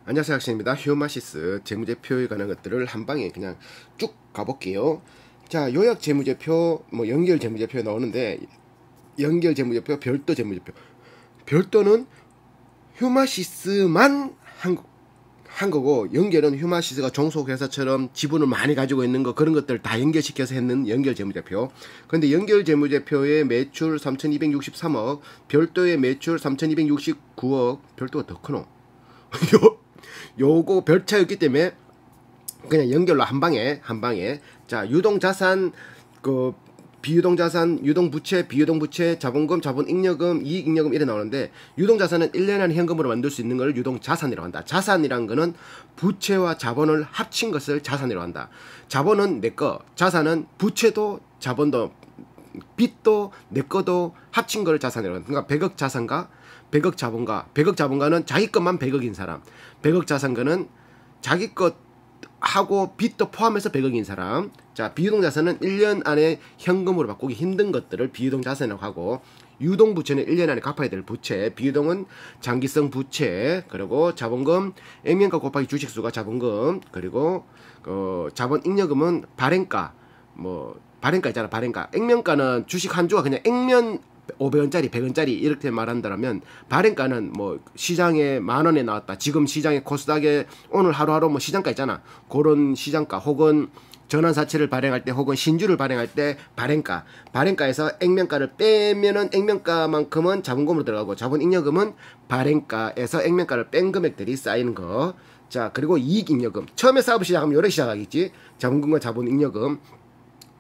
안녕하세요, 학생입니다. 휴마시스 재무제표에 관한 것들을 한 방에 그냥 쭉 가볼게요. 자, 요약 재무제표, 뭐 연결 재무제표 나오는데, 연결 재무제표, 별도 재무제표. 별도는 휴마시스만 한 거고, 연결은 휴마시스가 종속회사처럼 지분을 많이 가지고 있는 거, 그런 것들 다 연결시켜서 했는 연결 재무제표. 근데 연결 재무제표의 매출 3,263억, 별도의 매출 3,269억, 별도가 더 크노? 요거 별 차였기 때문에 그냥 연결로 한 방에 자, 유동자산, 그 비유동자산, 유동부채, 비유동부채, 자본금, 자본잉여금, 이익잉여금 이래 나오는데, 유동자산은 1년 안에 현금으로 만들 수 있는 걸 유동자산이라고 한다. 자산이란 거는 부채와 자본을 합친 것을 자산이라고 한다. 자본은 내 거, 자산은 부채도 자본도 빚도 내 거도 합친 걸 자산이라고 한다. 그러니까 100억 자산가, 100억 자본가, 100억 자본가는 자기 것만 100억인 사람, 100억 자산가는 자기 것하고 빚도 포함해서 100억인 사람. 자, 비유동자산은 1년 안에 현금으로 바꾸기 힘든 것들을 비유동자산이라고 하고, 유동부채는 1년 안에 갚아야 될 부채, 비유동은 장기성 부채, 그리고 자본금, 액면가 곱하기 주식수가 자본금, 그리고 자본잉여금은 발행가, 뭐 발행가 있잖아, 발행가. 액면가는 주식 한 주가 그냥 액면 500원짜리, 100원짜리 이렇게 말한다면, 발행가는 뭐 시장에 10,000원에 나왔다. 지금 시장에 코스닥에 오늘 하루하루 뭐 시장가 있잖아. 그런 시장가, 혹은 전환사채를 발행할 때, 혹은 신주를 발행할 때 발행가. 발행가에서 액면가를 빼면은 액면가만큼은 자본금으로 들어가고, 자본잉여금은 발행가에서 액면가를 뺀 금액들이 쌓이는 거. 자, 그리고 이익잉여금. 처음에 사업을 시작하면 요래 시작하겠지. 자본금과 자본잉여금.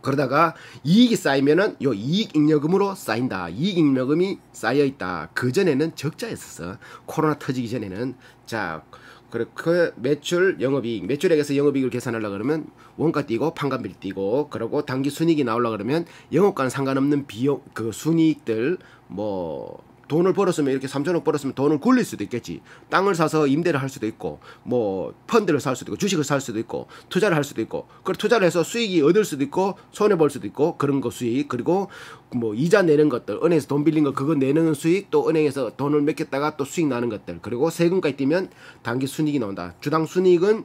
그러다가 이익이 쌓이면은 요 이익잉여금으로 쌓인다. 이익잉여금이 쌓여있다. 그전에는 적자였었어. 코로나 터지기 전에는. 자, 그 매출, 영업이익, 매출액에서 영업이익을 계산하려고 그러면 원가 띄고 판관비를 띄고, 그리고 당기 순이익이 나오려고 그러면 영업과는 상관없는 비용, 그 순이익들, 뭐 돈을 벌었으면, 이렇게 3천억 벌었으면 돈을 굴릴 수도 있겠지. 땅을 사서 임대를 할 수도 있고, 뭐 펀드를 살 수도 있고, 주식을 살 수도 있고, 투자를 할 수도 있고, 그걸 투자를 해서 수익이 얻을 수도 있고, 손해 볼 수도 있고, 그런 거 수익. 그리고 뭐 이자 내는 것들, 은행에서 돈 빌린 거 그거 내는 수익, 또 은행에서 돈을 맡겼다가 또 수익 나는 것들, 그리고 세금까지 띄면 단기 순이익이 나온다. 주당 순이익은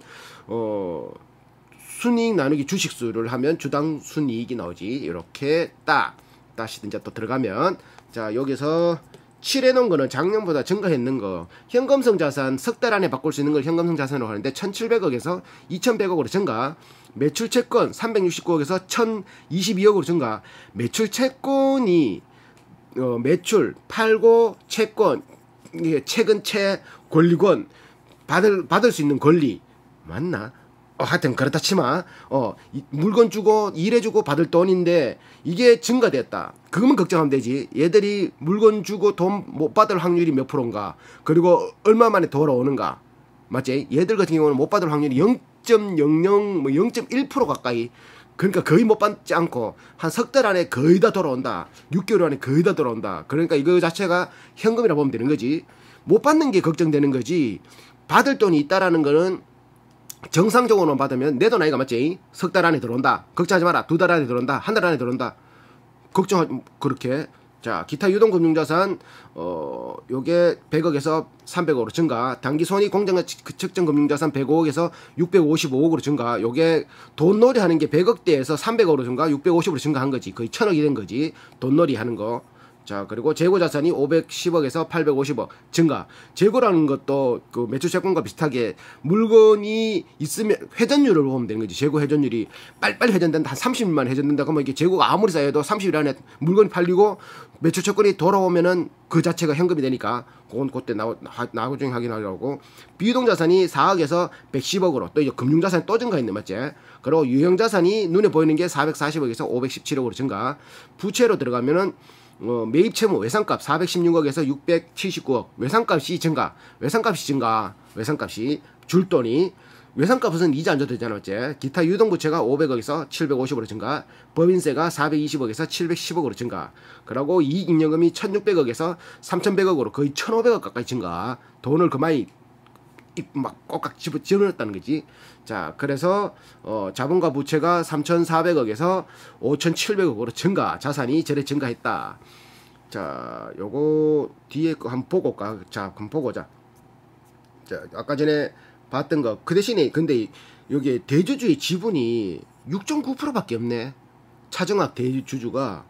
순이익 나누기 주식수를 하면 주당 순이익이 나오지. 이렇게 다시 이제 또 들어가면, 자, 여기서 칠해놓은 거는 작년보다 증가했는 거. 현금성 자산 석 달 안에 바꿀 수 있는 걸 현금성 자산으로 하는데, 1,700억에서 2,100억으로 증가. 매출 채권 369억에서 1,022억으로 증가. 매출 채권이 매출 팔고 채권, 이게 채권, 채 권리권, 받을 수 있는 권리 맞나? 하여튼 그렇다 치마, 물건 주고 일해주고 받을 돈인데 이게 증가됐다. 그거만 걱정하면 되지. 얘들이 물건 주고 돈 못 받을 확률이 몇 프로인가, 그리고 얼마 만에 돌아오는가, 맞지? 얘들 같은 경우는 못 받을 확률이 0.00 뭐 0.1% 가까이. 그러니까 거의 못 받지 않고 한 석 달 안에 거의 다 돌아온다. 6개월 안에 거의 다 돌아온다. 그러니까 이거 자체가 현금이라 보면 되는 거지. 못 받는 게 걱정되는 거지. 받을 돈이 있다라는 거는 정상적으로만 받으면 내 돈 아이가, 맞지? 석 달 안에 들어온다. 걱정하지 마라. 2달 안에 들어온다. 한 달 안에 들어온다. 그렇게. 자, 기타 유동금융자산, 요게 100억에서 300억으로 증가. 단기 손익 공정 측정 금융자산 105억에서 655억으로 증가. 요게 돈놀이 하는 게 100억대에서 300억으로 증가, 650으로 증가한 거지. 거의 1,000억이 된 거지. 돈놀이 하는 거. 자, 그리고 재고자산이 510억에서 850억 증가. 재고라는 것도 그 매출채권과 비슷하게 물건이 있으면 회전율을 보면 되는 거지. 재고 회전율이 빨리빨리 회전된다. 한 30일만 회전된다. 그러면 이게 재고가 아무리 쌓여도 30일 안에 물건이 팔리고 매출채권이 돌아오면은 그 자체가 현금이 되니까, 그건 그때 나중에 확인하려고. 비유동자산이 4억에서 110억으로, 또 이제 금융자산이 또 증가했네, 맞지? 그리고 유형자산이 눈에 보이는 게 440억에서 517억으로 증가. 부채로 들어가면은 매입 채무 외상값 416억에서 679억. 외상값이 증가. 외상값이 줄 돈이, 외상값은 이자 안 줘도 되잖아, 맞지? 기타 유동부채가 500억에서 750억으로 증가. 법인세가 420억에서 710억으로 증가. 그리고 이익잉여금이 1,600억에서 3,100억으로 거의 1,500억 가까이 증가. 돈을 그만이 막 꼭딱 집어넣었다는 거지. 자, 그래서 자본과 부채가 3,400억에서 5,700억으로 증가. 자산이 저래 증가했다. 자, 요거 뒤에 거 한번 보고 올까? 자, 한번 보고자. 자, 아까 전에 봤던 거 그 대신에 근데 여기 대주주의 지분이 6.9%밖에 없네. 차정학 대주주가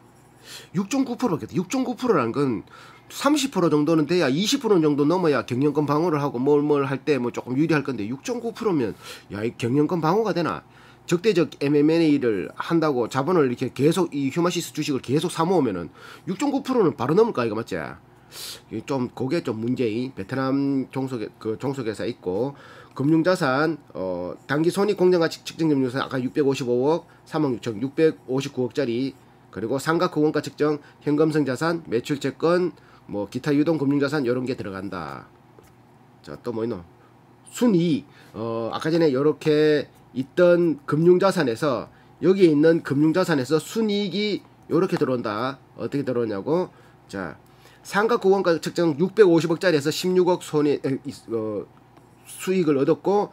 6.9%밖에 없다. 6.9%라는 건 30% 정도는 돼야 20% 정도 넘어야 경영권 방어를 하고 뭘 할 때 뭐 조금 유리할 건데 6.9%면 야, 이 경영권 방어가 되나? 적대적 M&A를 한다고 자본을 이렇게 계속 이 휴마시스 주식을 계속 사모으면은 6.9%는 바로 넘을까 이거 맞지? 좀 그게 좀 문제인 베트남 종속회사 있고 금융자산 단기 손익공정가치 측정 금융자산 아까 655억 3억 6천 659억짜리 그리고 상각 후원가 측정 현금성 자산 매출채권 뭐 기타 유동 금융자산 이런 게 들어간다. 자, 또 뭐 있노? 순이익 아까 전에 이렇게 있던 금융자산에서 여기에 있는 금융자산에서 순이익이 이렇게 들어온다. 어떻게 들어오냐고? 자, 상각 후원가 측정 650억짜리에서 16억 수익을 얻었고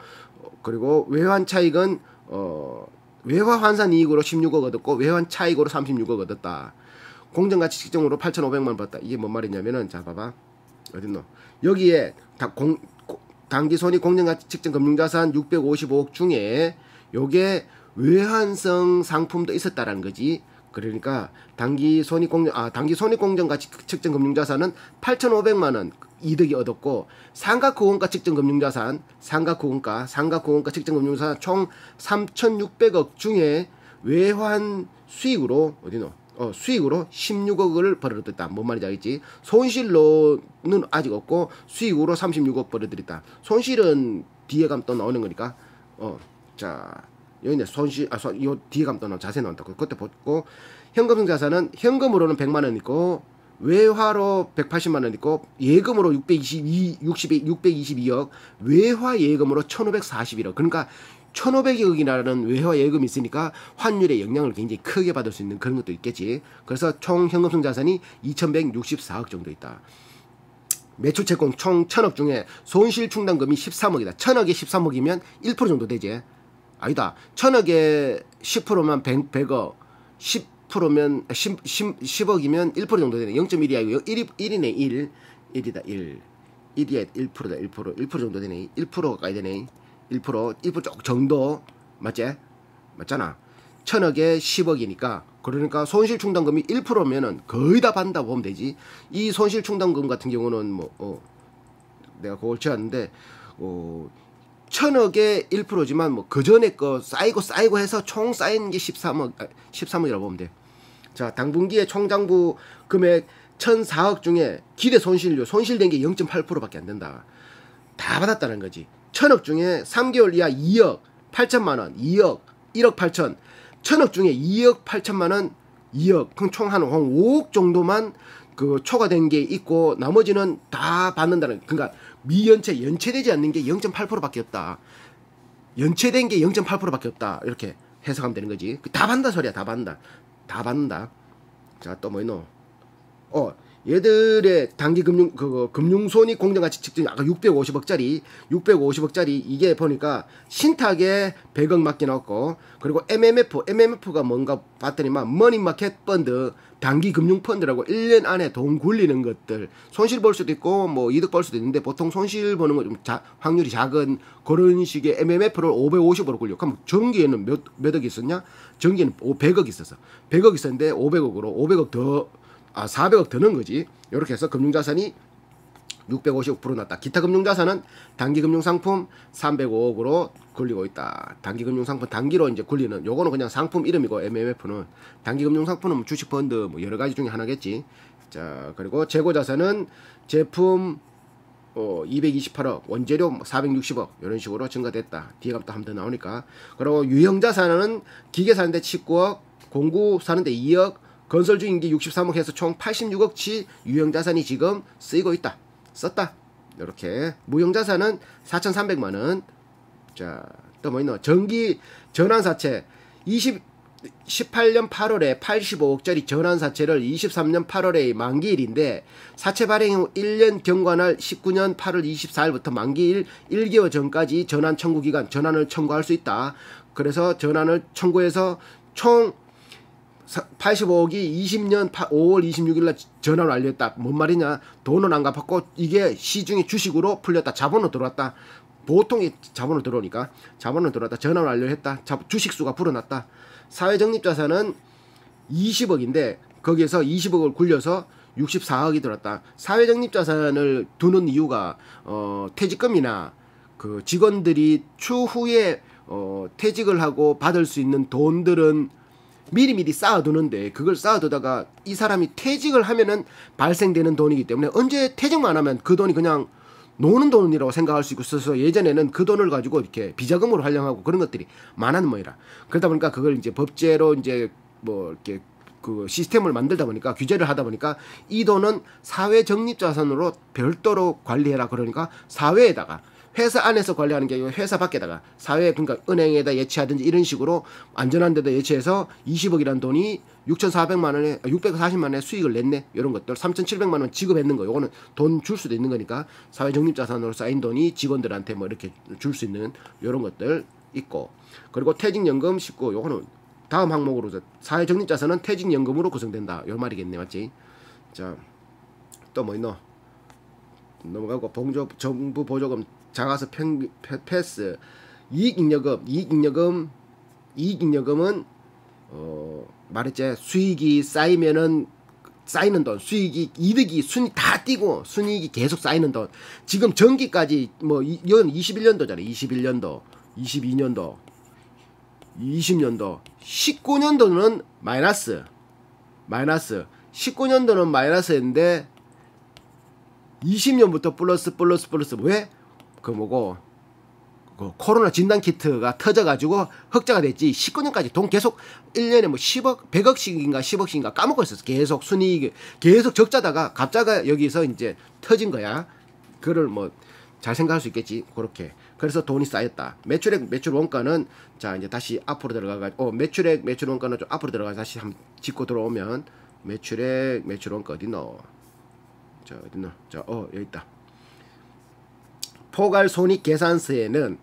그리고 외환 차익은 외화 환산 이익으로 16억 얻었고 외환 차익으로 36억 얻었다. 공정가치 측정으로 8,500만 벌었다. 이게 뭔 말이냐면은 자 봐봐. 어딨노? 여기에 단기 손익 공정가치 측정 금융자산 655억 중에 요게 외환성 상품도 있었다라는 거지. 그러니까 단기 손익 공정가치 측정 금융자산은 8,500만 원 이득이 얻었고 상각 후원가 측정 금융자산 상각 후원가 측정 금융자산 총 3,600억 중에 외환 수익으로 어디노? 수익으로 16억을 벌어들였다. 뭔 말인지 알겠지? 손실로는 아직 없고 수익으로 36억 벌어들였다. 손실은 뒤에 가면 또 나오는 거니까. 자, 여기 있네. 요 뒤에 가면 또 자세히 나온다. 그때 보고 현금성 자산은 현금으로는 100만 원 있고 외화로 180만 원 있고 예금으로 622억 외화 예금으로 1,541억. 그러니까 1,500억이라는 외화 예금이 있으니까 환율의 영향을 굉장히 크게 받을 수 있는 그런 것도 있겠지. 그래서 총 현금성 자산이 2,164억 정도 있다. 매출채권 총 1,000억 중에 손실 충당금이 13억이다. 1,000억에 13억이면 1% 정도 되지. 아니다. 1,000억에 10%면 100억, 10%면 10억이면 1% 정도 되네. 0.1이 아니고 1이네. 1이다. 1이야 1%다. 1% 정도 되네. 1% 가까이 되네. 1% 쪽 정도 맞지? 맞잖아. 1,000억에 10억이니까 그러니까 손실 충당금이 1%면은 거의 다 받는다고 보면 되지. 이 손실 충당금 같은 경우는 뭐 내가 그걸 지었는데 1,000억에 1%지만 뭐 그 전에 거 쌓이고 해서 총 쌓이는 게 13억이라고 보면 돼. 자, 당분기에 총장부 금액 1,004억 중에 기대 손실된 게 0.8%밖에 안 된다. 다 받았다는 거지. 1,000억 중에 3개월 이하 2억 8천만 원, 2억 1억 8천, 1,000억 중에 2억 8천만 원, 2억, 그럼 총 한 5억 정도만 그 초과된 게 있고 나머지는 다 받는다는. 그러니까 연체되지 않는 게 0.8%밖에 없다. 연체된 게 0.8%밖에 없다. 이렇게 해석하면 되는 거지. 다 받는다 소리야. 다 받는다. 자, 또 뭐 있노? 얘들의 단기 금융손익 공정가치 측정 아까 650억짜리 이게 보니까 신탁에 100억 맞게 나왔고 그리고 MMF가 뭔가 봤더니만 머니마켓 펀드 단기 금융 펀드라고 1년 안에 돈 굴리는 것들 손실 볼 수도 있고 뭐 이득 볼 수도 있는데 보통 손실 보는 거 좀 확률이 작은 그런 식의 MMF를 550으로 굴려. 그럼 전기에는 몇 억이 있었냐? 전기에는 100억 있었어. 100억 있었는데 400억 더 넣은 거지. 이렇게 해서 금융자산이 650억 불어났다. 기타 금융자산은 단기금융상품 305억으로 굴리고 있다. 단기금융상품 단기로 이제 굴리는 요거는 그냥 상품 이름이고 MMF는 단기금융상품은 주식펀드 뭐 여러가지 중에 하나겠지. 자, 그리고 재고자산은 제품 228억, 원재료 460억 이런 식으로 증가됐다. 뒤에 가면 또 한 번 더 나오니까. 그리고 유형자산은 기계 사는데 19억, 공구 사는데 2억, 건설 중인기 63억 해서 총 86억치 유형자산이 지금 쓰이고 있다. 썼다. 이렇게 무형자산은 4,300만원. 자, 또 뭐 있노? 전기 전환사채 18년 8월에 85억짜리 전환사채를 23년 8월에 만기일인데 사채 발행 후 1년 경과날 19년 8월 24일부터 만기일 1개월 전까지 전환 청구기간 전환을 청구할 수 있다. 그래서 전환을 청구해서 총 85억이 20년 5월 26일 날 전환 완료했다. 뭔 말이냐? 돈은 안 갚았고 이게 시중에 주식으로 풀렸다. 자본으로 들어왔다. 보통이 자본으로 들어오니까 자본으로 들어왔다. 전환 완료했다. 주식수가 불어났다. 사회적립자산은 20억인데 거기에서 20억을 굴려서 64억이 들었다. 사회적립자산을 두는 이유가 퇴직금이나 그 직원들이 추후에 퇴직을 하고 받을 수 있는 돈들은 미리미리 쌓아두는데 그걸 쌓아두다가 이 사람이 퇴직을 하면은 발생되는 돈이기 때문에 언제 퇴직만 하면 그 돈이 그냥 노는 돈이라고 생각할 수 있어서 예전에는 그 돈을 가지고 이렇게 비자금으로 활용하고 그런 것들이 많았는 모이라. 그러다 보니까 그걸 이제 법제로 이제 뭐 이렇게 그 시스템을 만들다 보니까 규제를 하다 보니까 이 돈은 사회 적립 자산으로 별도로 관리해라. 그러니까 사회에다가 회사 안에서 관리하는 게 아니고 회사 밖에다가 사회 그러니까 은행에다 예치하든지 이런 식으로 안전한 데다 예치해서 20억이라는 돈이 6,400만 원에 640만 원의 수익을 냈네. 이런 것들 3,700만 원 지급했는 거. 요거는 돈 줄 수도 있는 거니까 사회 적립 자산으로 쌓인 돈이 직원들한테 뭐 이렇게 줄 수 있는 이런 것들 있고. 그리고 퇴직연금 19. 요거는 다음 항목으로 사회 적립 자산은 퇴직연금으로 구성된다. 요 말이겠네. 맞지? 자. 또 뭐 있노? 넘어가고 정부 보조금 자가서 패스 이익잉여금은 말했지 수익이 쌓이면은 쌓이는 돈 수익이 이득이 순이 다 뛰고 순이익이 계속 쌓이는 돈 지금 전기까지 뭐 이건 21년도잖아 21년도 22년도 20년도 19년도는 마이너스 19년도는 마이너스인데 20년부터 플러스 왜? 그 뭐고 그 코로나 진단 키트가 터져가지고 흑자가 됐지 19년까지 돈 계속 1년에 뭐 10억 100억씩인가 10억씩인가 까먹고 있었어. 계속 순이익 계속 적자다가 갑자기 여기서 이제 터진 거야. 그걸 뭐 잘 생각할 수 있겠지. 그렇게 그래서 돈이 쌓였다. 매출액 매출 원가는 자 이제 다시 앞으로 들어가가지고 매출액 매출 원가는 좀 앞으로 들어가서 다시 한번 짚고 들어오면 매출액 매출 원가 어디노? 자 어디노? 자 여기 있다. 포괄손익계산서에는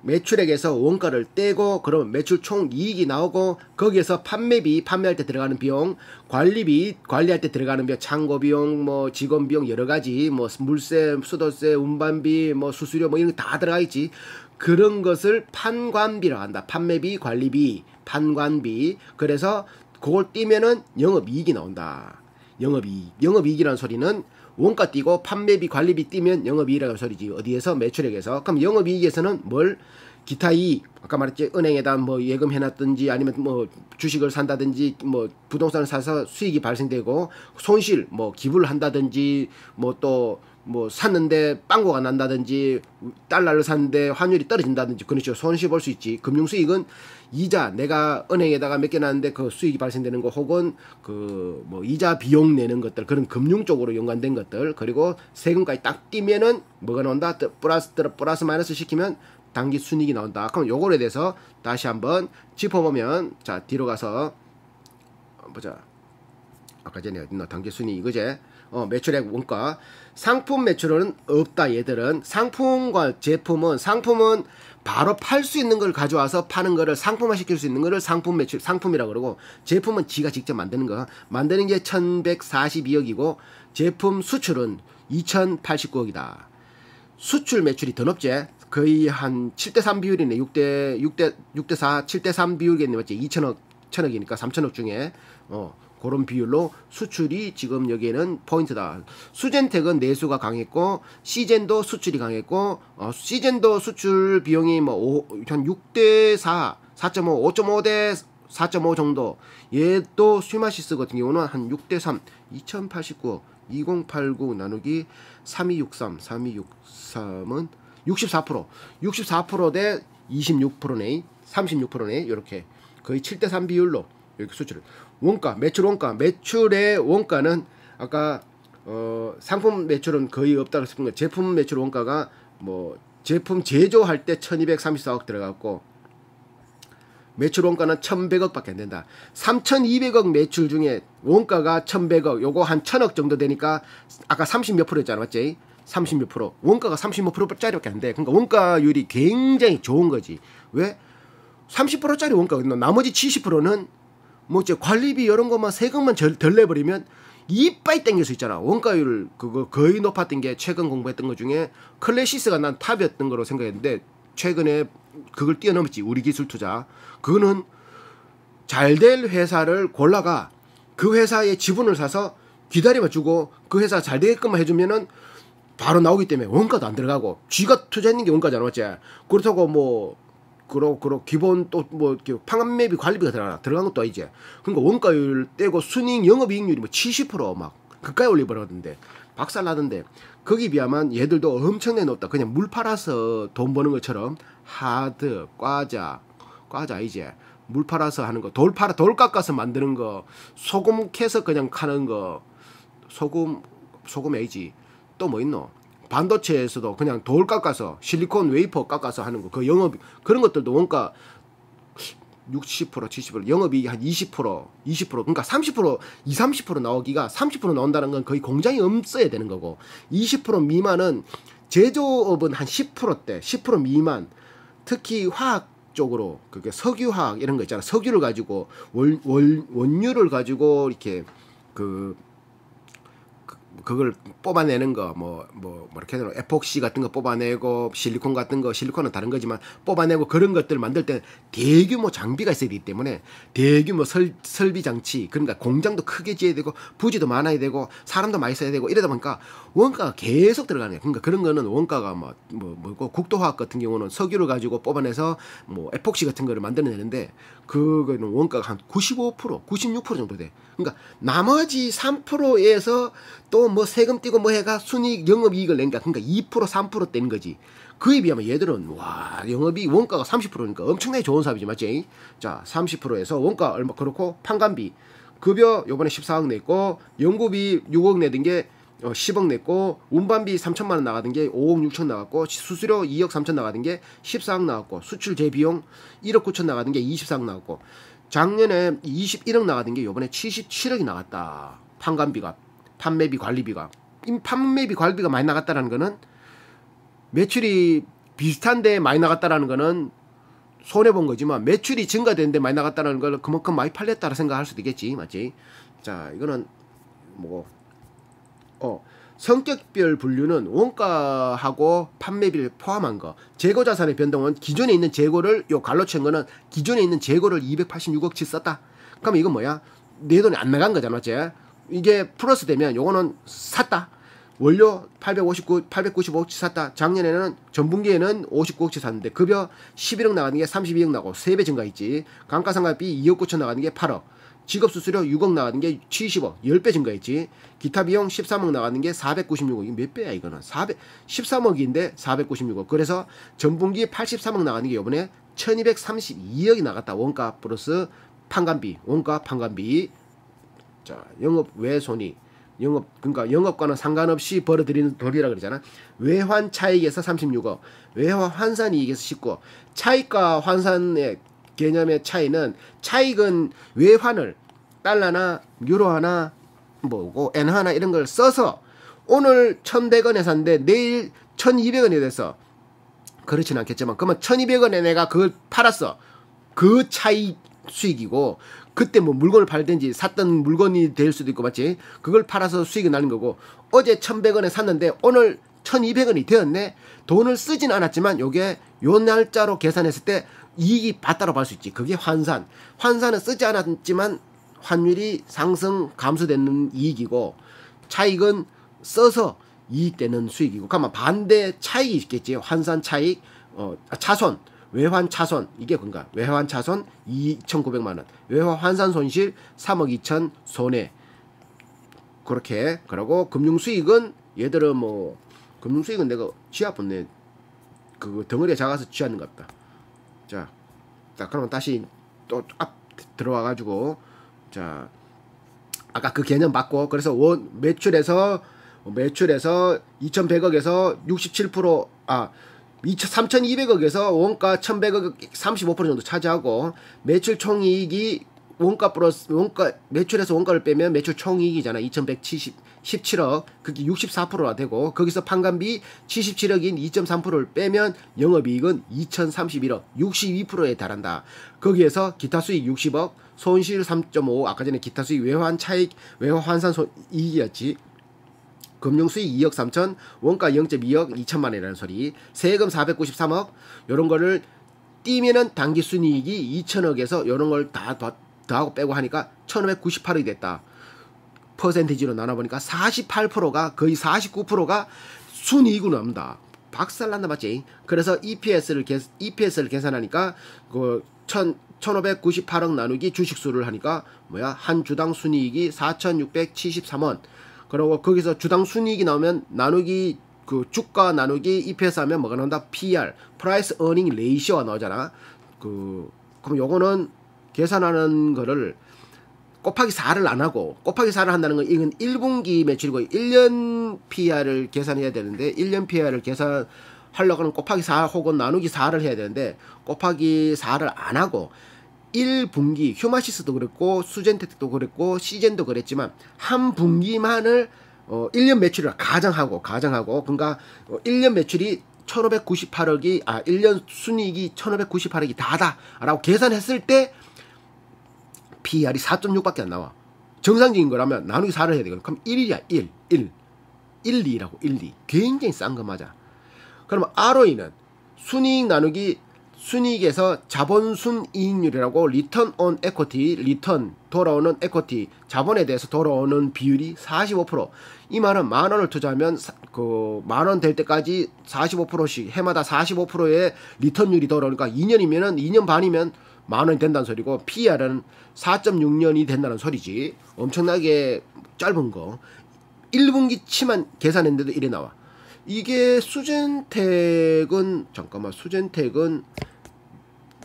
매출액에서 원가를 떼고 그러면 매출 총 이익이 나오고 거기에서 판매비 판매할 때 들어가는 비용 관리비 관리할 때 들어가는 비용 창고 비용 뭐 직원 비용 여러 가지 뭐 물세 수도세 운반비 뭐 수수료 뭐 이런 거 다 들어가 있지. 그런 것을 판관비라고 한다. 판매비 관리비 판관비. 그래서 그걸 떼면은 영업이익이 나온다. 영업이익이라는 소리는 원가 띄고 판매비 관리비 띄면 영업이익이라는 소리지. 어디에서? 매출액에서. 그럼 영업이익에서는 뭘? 기타 이익. 아까 말했지. 은행에다 뭐 예금해놨든지 아니면 뭐 주식을 산다든지 뭐 부동산을 사서 수익이 발생되고 손실 뭐 기부를 한다든지 뭐 또 뭐 샀는데 빵고가 난다든지 달러를 샀는데 환율이 떨어진다든지 그런 식으로 손실 볼 수 있지. 금융수익은 이자 내가 은행에다가 몇 개 놨는데 그 수익이 발생되는 거 혹은 그 뭐 이자 비용 내는 것들 그런 금융 쪽으로 연관된 것들 그리고 세금까지 딱 띄면은 뭐가 나온다? 플러스 마이너스 시키면 당기 순이익이 나온다. 그럼 요거에 대해서 다시 한번 짚어보면 자 뒤로 가서 보자. 아까 전에 어딨나 당기 순이익 그제? 매출액 원가 상품 매출은 없다. 얘들은 상품과 제품은 바로 팔 수 있는 걸 가져와서 파는 거를 상품화 시킬 수 있는 거를 상품 매출 상품이라고 그러고 제품은 지가 직접 만드는 거 만드는 게 1142억이고 제품 수출은 2089억이다. 수출 매출이 더 높지. 거의 한 7대3 비율이네. 6대4 7대3 비율이겠네. 맞지? 1000억이니까 3000억 중에 그런 비율로 수출이 지금 여기에는 포인트다. 수젠텍은 내수가 강했고 시젠도 수출이 강했고 시젠도 수출 비용이 뭐 한 6대4 4.5 5.5대 4.5 정도. 얘도 스위마시스 같은 경우는 한 6대3 2089 2089 나누기 3263은 64% 대 26%네. 36%네. 이렇게 거의 7대3 비율로 이렇게 수출을. 원가, 매출의 원가는 아까 상품 매출은 거의 없다고 했던 거. 제품 매출 원가가 뭐 제품 제조할 때 1234억 들어갔고 매출 원가는 1100억밖에 안 된다. 3200억 매출 중에 원가가 1100억 요거 한 1000억 정도 되니까 아까 30몇 %였잖아. 맞지? 30몇 %. 원가가 30몇 %짜리밖에 안 돼. 그러니까 원가율이 굉장히 좋은 거지. 왜? 30%짜리 원가거든. 나머지 70%는 뭐 이제 관리비 이런 것만 세금만 덜 내버리면 이빠이 땡길 수 있잖아. 원가율 그거 거의 높았던 게 최근 공부했던 것 중에 클래시스가 난 탑이었던 거로 생각했는데 최근에 그걸 뛰어넘었지. 우리 기술 투자. 그거는 잘 될 회사를 골라가 그 회사의 지분을 사서 기다리만 주고 그 회사 잘 되게끔만 해주면은 바로 나오기 때문에 원가도 안 들어가고 쥐가 투자했는 게 원가잖아, 맞지? 그렇다고 뭐 그러 기본 또 뭐 판매비 관리비가 들어간 것도 아니지. 그러니까 원가율 떼고 순이익 영업이익률이 뭐 70%막 그까이 올려버렸는데 박살나던데 거기 비하면 얘들도 엄청나게 높다. 그냥 물 팔아서 돈 버는 것처럼 하드 과자 이제 물 팔아서 하는 거, 돌 깎아서 만드는 거, 소금 캐서 그냥 카는 거, 소금 A지. 또 뭐 있노? 반도체에서도 그냥 돌 깎아서 실리콘 웨이퍼 깎아서 하는 거, 그 영업 그런 것들도 원가 60% 70% 영업이 한 20% 그러니까 30% 30% 나오기가 30% 나온다는 건 거의 공장이 없어야 되는 거고 20% 미만은 제조업은 한 10%대 10% 미만 특히 화학 쪽으로 그게 석유화학 이런 거 있잖아. 석유를 가지고 원유를 가지고 이렇게 그걸 뽑아내는 거 이렇게 에폭시 같은 거 뽑아내고 실리콘 같은 거 실리콘은 다른 거지만 뽑아내고 그런 것들 만들 때 대규모 장비가 있어야 되기 때문에 대규모 설비 장치 그러니까 공장도 크게 지어야 되고 부지도 많아야 되고 사람도 많이 써야 되고 이러다 보니까 원가가 계속 들어가는 거야. 그러니까 그런 거는 원가가 뭐고 국도화학 같은 경우는 석유를 가지고 뽑아내서 뭐 에폭시 같은 거를 만들어내는데 그거는 원가가 한 95% 96% 정도 돼. 그러니까 나머지 3%에서 또 뭐 세금 떼고 뭐 해가 순이익 영업이익을 낸다. 그러니까 2% 3% 떼는 거지. 그에 비하면 얘들은 와 영업이 원가가 30%니까 엄청나게 좋은 사업이지 맞지? 자 30%에서 원가 얼마 그렇고 판관비 급여 요번에 14억 냈고 연구비 6억 내던 게 10억 냈고 운반비 3천만 원 나가던 게 5억 6천 나갔고 수수료 2억 3천 나가던 게 14억 나갔고 수출 재비용 1억 9천 나가던 게 24억 나갔고 작년에 21억 나가던 게 요번에 77억이 나갔다. 판관비가 판매비 관리비가 판매비 관리비가 많이 나갔다라는 거는 매출이 비슷한데 많이 나갔다라는 거는 손해본 거지만 매출이 증가되는데 많이 나갔다는 걸 그만큼 많이 팔렸다라 생각할 수도 있겠지 맞지? 자 이거는 뭐고 성격별 분류는 원가하고 판매비를 포함한 거 재고자산의 변동은 기존에 있는 재고를 요 갈로 친 거는 기존에 있는 재고를 286억치 썼다. 그러면 이건 뭐야? 내 돈이 안 나간 거잖아 맞지? 이게 플러스 되면 요거는 샀다. 원료 895억치 샀다. 작년에는 전분기에는 59억치 샀는데 급여 11억 나가는 게 32억 나고 3배 증가했지. 감가상각비 2억 9천 나가는 게 8억. 직업수수료 6억 나가는 게 70억. 10배 증가했지. 기타 비용 13억 나가는 게 496억. 이게 몇 배야 이거는. 13억인데 496억. 그래서 전분기 83억 나가는 게 이번에 1232억이 나갔다. 원가 플러스 판관비. 원가 판관비. 자, 영업 외손익. 그러니까 영업과는 상관없이 벌어들이는 돈이라 그러잖아. 외환 차익에서 36억, 외환 환산 이익에서 19억. 차익과 환산의 개념의 차이는 차익은 외환을 달러나 유로 하나 뭐고 엔 하나 이런 걸 써서 오늘 1,100원에 샀는데 내일 1,200원이 돼서 그렇진 않겠지만 그러면 1,200원에 내가 그걸 팔았어. 그 차익 수익이고 그때 뭐 물건을 팔든지 샀던 물건이 될 수도 있고 맞지? 그걸 팔아서 수익이 나는 거고 어제 1,100원에 샀는데 오늘 1,200원이 되었네. 돈을 쓰진 않았지만 요게 요 날짜로 계산했을 때 이익이 받다로 볼 수 있지. 그게 환산. 환산은 쓰지 않았지만 환율이 상승 감소되는 이익이고 차익은 써서 이익되는 수익이고 그러면 반대 차익이 있겠지. 환산 차익 차손 외환 차손 이게 뭔가 외환 차손 2,900만 원 외환 환산 손실 3억 2천 손해 그렇게 그러고 금융 수익은 얘들은 뭐 금융 수익은 내가 쥐어봤네. 그 덩어리에 작아서 쥐었는 것 같다. 자 그러면 다시 또 앞 들어와 가지고 자 아까 그 개념 맞고 그래서 매출에서 2,100억에서 67% 3,200억에서 원가 1,100억 35% 정도 차지하고 매출 총이익이 원가 플러스 원가 매출에서 원가를 빼면 매출 총이익이잖아. 17억, 그게 64%가 되고 거기서 판관비 77억인 2.3%를 빼면 영업이익은 2031억, 62%에 달한다. 거기에서 기타 수익 60억, 손실 3.5, 아까 전에 기타 수익 외환 차익, 외환 환산 이익이었지. 금융 수익 2억 3천, 원가 0.2억 2천만원이라는 소리, 세금 493억, 요런 거를 띄면은 당기 순이익이 2천억에서 요런 걸 다 더하고 빼고 하니까 1598억이 됐다. 퍼센티지로 나눠보니까 48%가, 거의 49%가 순이익으로 나옵니다. 박살난다 맞지? 그래서 EPS를 계산하니까 그 1598억 나누기 주식수를 하니까 뭐야? 한 주당 순이익이 4673원. 그리고 거기서 주당 순이익이 나오면 나누기 그 주가 나누기 EPS 하면 뭐가 나온다? PR, Price Earning Ratio가 나오잖아. 그럼 요거는 계산하는 거를 곱하기 4를 안 하고, 곱하기 4를 한다는 건 이건 1분기 매출이고 1년 PR을 계산해야 되는데, 1년 PR을 계산하려고 하면 곱하기 4 혹은 나누기 4를 해야 되는데, 곱하기 4를 안 하고 1분기, 휴마시스도 그랬고 수젠텍도 그랬고 시젠도 그랬지만 한 분기만을 1년 매출을 가정하고 그러니까 1년 매출이 1598억이 1년 순이익이 1598억이 다다라고 계산했을 때 PR이 4.6밖에 안 나와. 정상적인 거라면 나누기 4를 해야 되거든. 그럼 1이야. 1, 2라고 1, 2. 굉장히 싼 거 맞아. 그러면 ROE는 순이익 나누기 순이익에서 자본순이익률이라고 리턴 온 에쿼티, 리턴 돌아오는 에쿼티, 자본에 대해서 돌아오는 비율이 45%. 이 말은 10,000원을 투자하면 그 10,000원 될 때까지 45%씩 해마다 45%의 리턴율이 돌아오니까 2년이면은 2년 반이면 10,000원이 된다는 소리고, PR은 4.6년이 된다는 소리지. 엄청나게 짧은 거. 1분기치만 계산했는데도 이래 나와. 이게 수젠텍은 잠깐만, 수젠텍은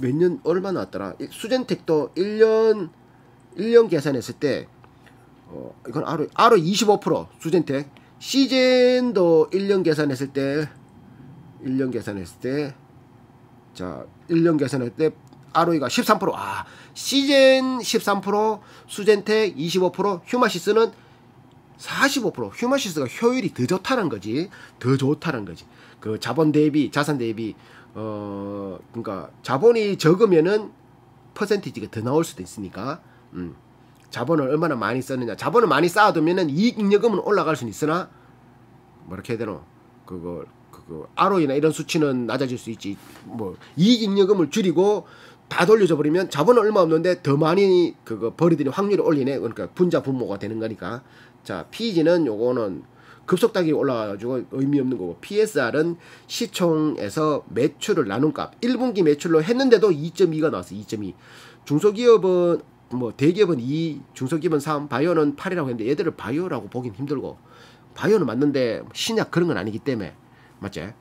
몇 년 얼마 나왔더라? 수젠텍도 1년 계산했을 때 이건 아로 25% 수젠텍. 시젠도 1년 계산했을 때 자, 1년 계산할 때 ROE가 13%. 시젠 13%, 수젠텍 25%, 휴마시스는 45%. 휴마시스가 효율이 더 좋다는 거지. 그 자본 대비, 자산 대비, 그러니까 자본이 적으면은 퍼센티지가 더 나올 수도 있으니까, 자본을 얼마나 많이 썼느냐. 자본을 많이 쌓아두면은 이익잉여금은 올라갈 수는 있으나, 뭐 이렇게 해야 되노? 그거 ROE나 이런 수치는 낮아질 수 있지. 뭐 이익잉여금을 줄이고 다 돌려줘 버리면 자본은 얼마 없는데 더 많이 그거 버리들이 확률을 올리네. 그러니까 분자 분모가 되는 거니까. 자, PEG는 요거는 급속하게 올라가가지고 의미 없는 거고, PSR은 시총에서 매출을 나눈 값. 1분기 매출로 했는데도 2.2가 나왔어. 2.2. 중소기업은 뭐 대기업은 2, 중소기업은 3, 바이오는 8이라고 했는데 얘들을 바이오라고 보긴 힘들고, 바이오는 맞는데 신약 그런 건 아니기 때문에 맞지?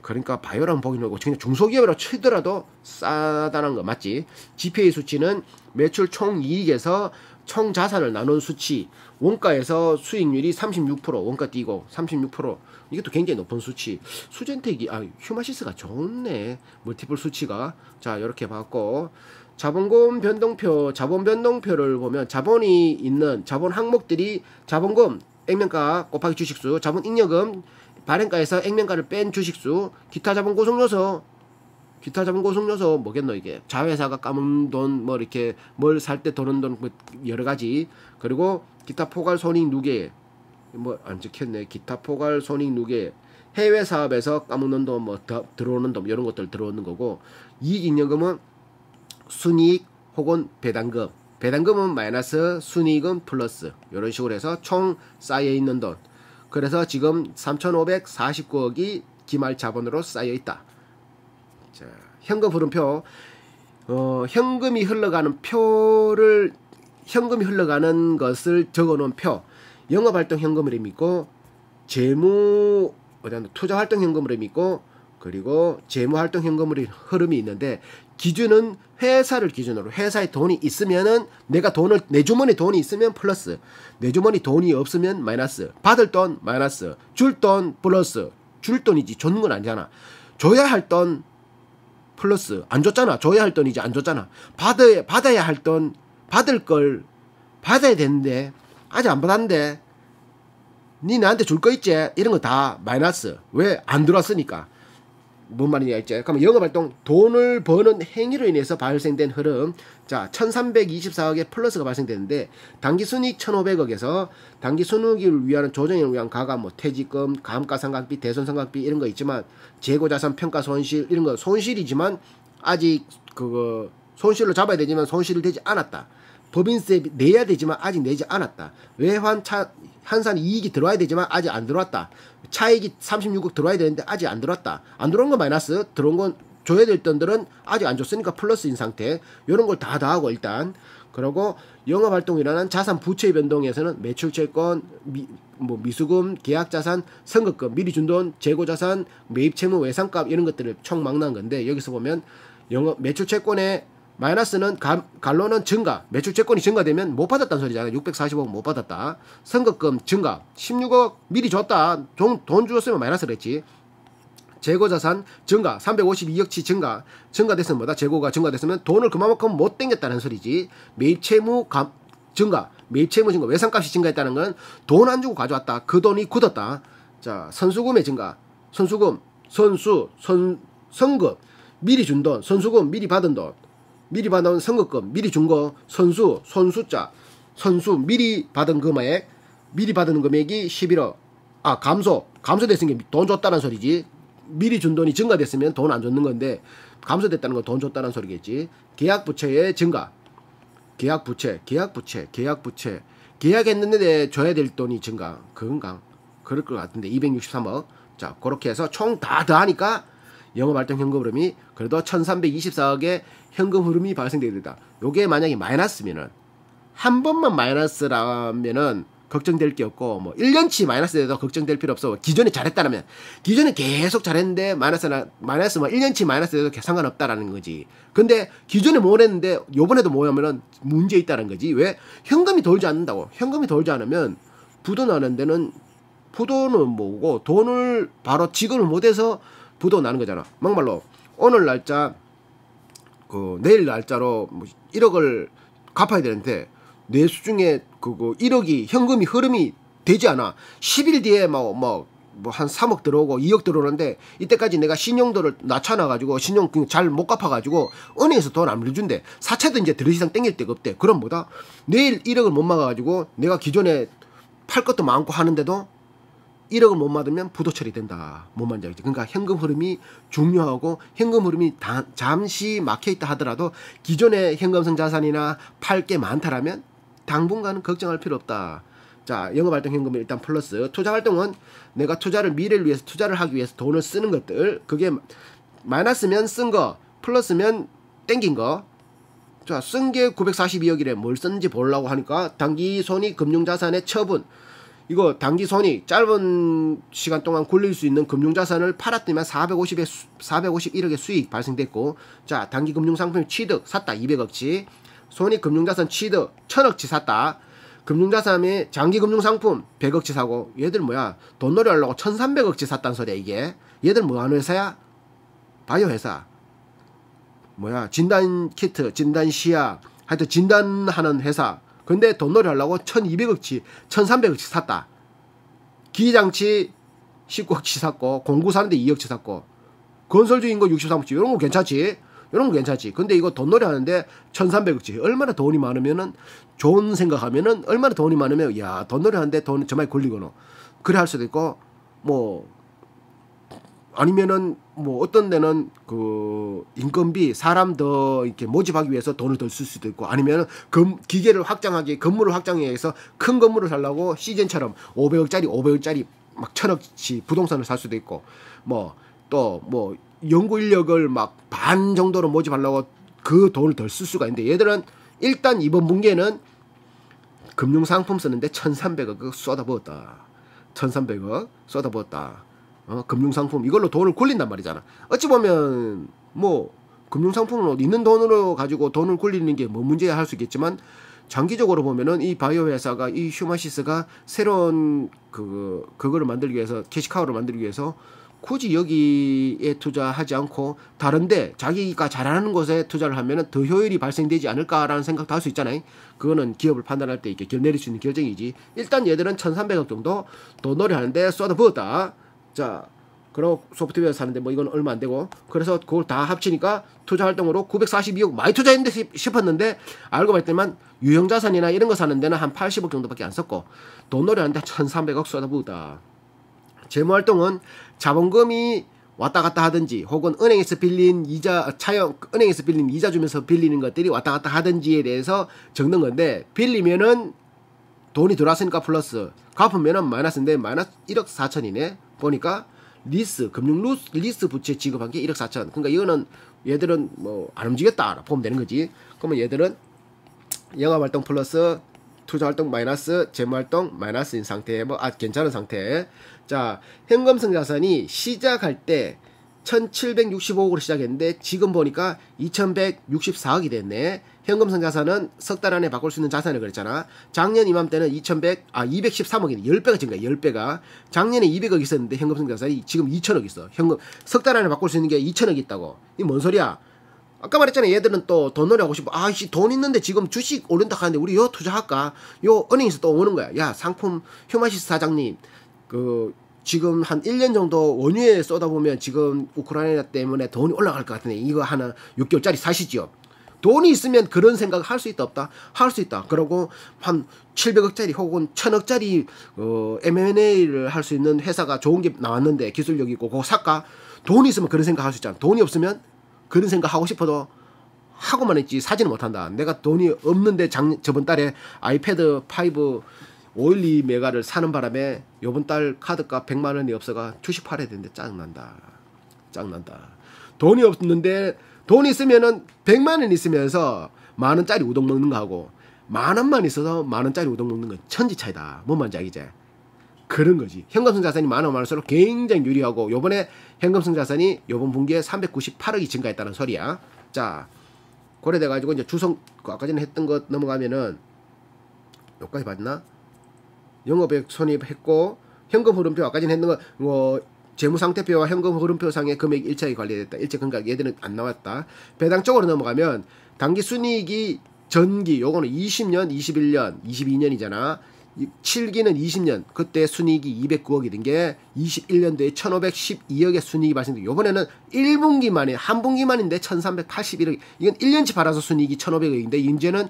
그러니까 바이오라고 보긴 하고 그냥 중소기업이라고 치더라도 싸다는 거 맞지? GPA 수치는 매출 총이익에서 총자산을 나눈 수치, 원가에서 수익률이 36%, 원가 띄고 36%. 이것도 굉장히 높은 수치. 수젠텍이 휴마시스가 좋네. 멀티플 수치가. 자, 이렇게 봤고, 자본금 변동표, 자본 변동표를 보면 자본이 있는 자본 항목들이 자본금 액면가 곱하기 주식수, 자본 잉여금 발행가에서 액면가를 뺀 주식수, 기타 자본 구성요소 뭐겠노 이게? 자회사가 감은 돈, 뭐 이렇게 뭘 살 때 도는 돈, 뭐 여러 가지. 그리고 기타 포괄 손익 누계, 뭐 안 적혔네. 기타 포괄 손익 누계, 해외 사업에서 까먹는 돈, 뭐 들어오는 돈, 이런 것들 들어오는 거고, 이익잉여금은 순이익 혹은 배당금. 배당금은 마이너스, 순이익은 플러스. 이런 식으로 해서 총 쌓여 있는 돈. 그래서 지금 3,549억이 기말 자본으로 쌓여 있다. 자, 현금 흐름표. 현금이 흘러가는 것을 적어 놓은 표. 영업활동 현금 흐름이 있고, 투자활동 현금 흐름이 있고, 그리고 재무활동 현금 흐름이 있는데, 기준은 회사를 기준으로, 회사에 돈이 있으면은 내 주머니에 돈이 있으면 플러스, 내 주머니 돈이 없으면 마이너스, 받을 돈 마이너스, 줄 돈 플러스. 줄 돈이지 줬는 건 아니잖아. 줘야 할 돈 플러스, 안 줬잖아. 줘야 할 돈이지 안 줬잖아. 받아야 할 돈, 받을 걸 받아야 되는데 아직 안 받았는데 니 나한테 줄 거 있지? 이런 거 다 마이너스. 왜? 안 들어왔으니까. 뭔 말이냐 있지? 그러면 영업활동 돈을 버는 행위로 인해서 발생된 흐름. 자, 1324억의 플러스가 발생되는데 당기순이익 1500억에서 당기순이익을 위한 조정을 위한 가감, 뭐 퇴직금, 감가상각비, 대손상각비 이런 거 있지만 재고자산 평가손실 이런 거 손실이지만 아직 그거 손실로 잡아야 되지만 손실이 되지 않았다. 법인세 내야 되지만 아직 내지 않았다. 외환 한산 이익이 들어와야 되지만 아직 안 들어왔다. 차익이 36억 들어와야 되는데 아직 안 들어왔다. 안 들어온 건 마이너스, 들어온 건 줘야 될 돈들은 아직 안 줬으니까 플러스인 상태. 이런 걸 다 더하고 일단 그리고 영업활동이라는 자산 부채의 변동에서는 매출채권, 미수금, 계약자산, 선급금, 미리 준 돈, 재고자산, 매입채무, 외상값 이런 것들을 총 막는 건데 여기서 보면 매출채권의 마이너스는 갈로는 증가. 매출채권이 증가되면 못 받았다는 소리잖아요. 640억 못 받았다. 선급금 증가. 16억 미리 줬다. 돈 주었으면 마이너스랬지. 재고자산 증가. 352억치 증가됐으면 뭐다? 재고가 증가됐으면 돈을 그만큼 못 땡겼다는 소리지. 매입채무 증가. 매입채무 증가. 외상값이 증가했다는 건 돈 안 주고 가져왔다. 그 돈이 굳었다. 자, 선수금의 증가. 선수금, 선급. 미리 준 돈. 선수금 미리 받은 돈. 미리 받은 선급금, 미리 준 거, 손수자, 미리 받은 금액, 미리 받은 금액이 11억. 감소됐으니까 돈 줬다는 소리지. 미리 준 돈이 증가됐으면 돈 안 줬는 건데, 감소됐다는 건 돈 줬다는 소리겠지. 계약부채의 증가. 계약했는데 줘야 될 돈이 증가. 그건가? 그럴 것 같은데, 263억. 자, 그렇게 해서 총 다 더하니까, 영업활동 현금 흐름이 그래도 1324억의 현금 흐름이 발생되게 된다. 요게 만약에 마이너스면은 한 번만 마이너스라면은 걱정될 게 없고 뭐 1년치 마이너스 돼도 걱정될 필요 없어. 기존에 잘했다면 기존에 계속 잘했는데 마이너스 뭐 1년치 마이너스 돼도 상관없다라는 거지. 근데 기존에 뭘 했는데 요번에도 뭐냐면은 문제 있다는 거지. 왜? 현금이 돌지 않는다고. 현금이 돌지 않으면 부도 나는 데는 부도는 뭐고 돈을 바로 지급을 못해서 부도 나는 거잖아. 막말로 오늘 날짜 내일 날짜로 1억을 갚아야 되는데 내 수중에 그거 1억이 현금이 흐름이 되지 않아. 10일 뒤에 한 3억 들어오고 2억 들어오는데 이때까지 내가 신용도를 낮춰놔가지고 신용 잘 못 갚아가지고 은행에서 돈 안 물려준대. 사채도 이제 더 이상 땡길 데가 없대. 그럼 뭐다? 내일 1억을 못 막아가지고 내가 기존에 팔 것도 많고 하는데도 1억을 못 받으면 부도 처리된다. 뭔 말인지 알겠지? 그러니까 현금 흐름이 중요하고 현금 흐름이 잠시 막혀있다 하더라도 기존의 현금성 자산이나 팔 게 많다라면 당분간은 걱정할 필요 없다. 자, 영업활동 현금은 일단 플러스. 투자활동은 내가 미래를 위해서 투자를 하기 위해서 돈을 쓰는 것들. 그게 마이너스면 쓴 거, 플러스면 땡긴 거. 자, 쓴 게 942억이래. 뭘 썼는지 보려고 하니까 당기손익 금융자산의 처분. 이거 당기손익 짧은 시간 동안 굴릴 수 있는 금융자산을 팔았더니만 451억의 수익 발생됐고, 자, 단기금융상품 취득 샀다 200억치, 손익금융자산 취득 1000억치 샀다. 금융자산의 장기금융상품 100억치 사고, 얘들 뭐야 돈놀이 하려고 1300억치 샀단 소리야. 이게 얘들 뭐하는 회사야? 바이오 회사. 뭐야 진단키트, 진단시약, 하여튼 진단하는 회사. 근데 돈놀이 하려고 1200억치 1300억치 샀다. 기장치 19억치 샀고, 공구 사는데 2억치 샀고, 건설주인 거 63억치. 이런 거 괜찮지? 이런 거 괜찮지? 근데 이거 돈놀이 하는데 1300억치. 얼마나 돈이 많으면은, 좋은 생각하면은, 얼마나 돈이 많으면, 야, 돈놀이 하는데 돈 정말 걸리거나. 그래 할 수도 있고, 아니면은 어떤 데는 인건비 사람 더 이렇게 모집하기 위해서 돈을 더 쓸 수도 있고, 아니면은 기계를 확장하기, 건물을 확장하기 위해서 큰 건물을 살려고 시즌처럼 500억짜리 막 1000억치 부동산을 살 수도 있고, 또 연구 인력을 막 반 정도로 모집하려고 그 돈을 더 쓸 수가 있는데, 얘들은 일단 이번 분기에는 금융상품 쓰는데 1300억 쏟아부었다. 1300억 쏟아부었다. 금융상품 이걸로 돈을 굴린단 말이잖아. 어찌 보면 금융상품으로 있는 돈으로 가지고 돈을 굴리는 게 문제야 할 수 있겠지만, 장기적으로 보면은 이 바이오 회사가, 이 휴마시스가 새로운 그거를 만들기 위해서, 캐시카우를 만들기 위해서 굳이 여기에 투자하지 않고 다른데 자기가 잘하는 곳에 투자를 하면 더 효율이 발생되지 않을까라는 생각도 할 수 있잖아요. 그거는 기업을 판단할 때 이렇게 내릴 수 있는 결정이지. 일단 얘들은 1,300억 정도 돈놀이 하는데 쏟아부었다. 자, 그리고 소프트웨어 사는데 뭐 이건 얼마 안 되고, 그래서 그걸 다 합치니까 투자 활동으로 942억 많이 투자했는데 싶었는데 알고 봤더니만 유형자산이나 이런 거 사는 데는 한 80억 정도밖에 안 썼고 돈놀이 하는데 1,300억 쏟아부었다. 재무활동은 자본금이 왔다 갔다 하든지 혹은 은행에서 빌린 이자 은행에서 빌린 이자 주면서 빌리는 것들이 왔다 갔다 하든지에 대해서 적는 건데, 빌리면은 돈이 들어왔으니까 플러스, 갚으면은 마이너스인데 마이너스 1억 4천이네. 보니까 금융 리스 부채 지급한 게 1억 4천. 그러니까 이거는 얘들은 뭐 안 움직였다 보면 되는 거지. 그러면 얘들은 영업활동 플러스 투자활동 마이너스 재무활동 마이너스인 상태, 뭐 괜찮은 상태. 자, 현금성자산이 시작할 때 1765억으로 시작했는데 지금 보니까 2164억이 됐네. 현금성자산은 석 달 안에 바꿀 수 있는 자산을 그랬잖아. 작년 이맘때는 213억이네. 10배가 증가, 10배가. 작년에 200억 있었는데 현금성자산이 지금 2천억 있어. 석 달 안에 바꿀 수 있는 게 2천억 있다고. 이게 뭔 소리야? 아까 말했잖아. 얘들은 또 돈놀이 하고 싶어. 아이씨, 돈 있는데 지금 주식 오른다 하는데 우리 요 투자할까? 요 은행에서 또 오는 거야. 야, 상품 휴마시스 사장님, 지금 한 1년 정도 원유에 쏟아보면 지금 우크라이나 때문에 돈이 올라갈 것 같은데 이거 하나 6개월짜리 사시죠. 돈이 있으면 그런 생각 할 수 있다 없다? 할 수 있다. 그러고 한 700억짜리 혹은 1000억짜리 M&A를 할 수 있는 회사가 좋은 게 나왔는데 기술력 있고 그거 살까? 돈이 있으면 그런 생각 할 수 있잖아. 돈이 없으면 그런 생각 하고 싶어도 하고만 있지 사지는 못한다. 내가 돈이 없는데 저번 달에 아이패드 5 512 메가를 사는 바람에 요번 달 카드값 100만 원이 없어가 주식 팔아야 되는데 짜증난다. 돈이 없는데 돈 있으면은 100만 원 있으면서 만 원짜리 우동 먹는 거 하고 만 원만 있어서 만 원짜리 우동 먹는 건 천지 차이다. 뭔 말인지 알겠지? 그런 거지. 현금성 자산이 만 원 많을수록 굉장히 유리하고 요번에 현금성 자산이 요번 분기에 398억이 증가했다는 소리야. 자, 고려돼가지고 이제 주성 아까 전에 했던 것 넘어가면은 여기까지 봤나? 영업액 손익했고 현금 흐름표 아까 전에 했던 거 재무상태표와 현금 흐름표상의 금액이 일치하게 관리됐다. 그러니까 얘들은 안 나왔다. 배당 쪽으로 넘어가면 당기 순이익이 전기 요거는 20년, 21년, 22년이잖아. 7기는 20년 그때 순이익이 209억이 된 게 21년도에 1512억의 순이익이 발생돼. 요번에는 1분기 만에 한 분기만인데 1381억. 이건 1년치 팔아서 순이익이 1500억인데 이제는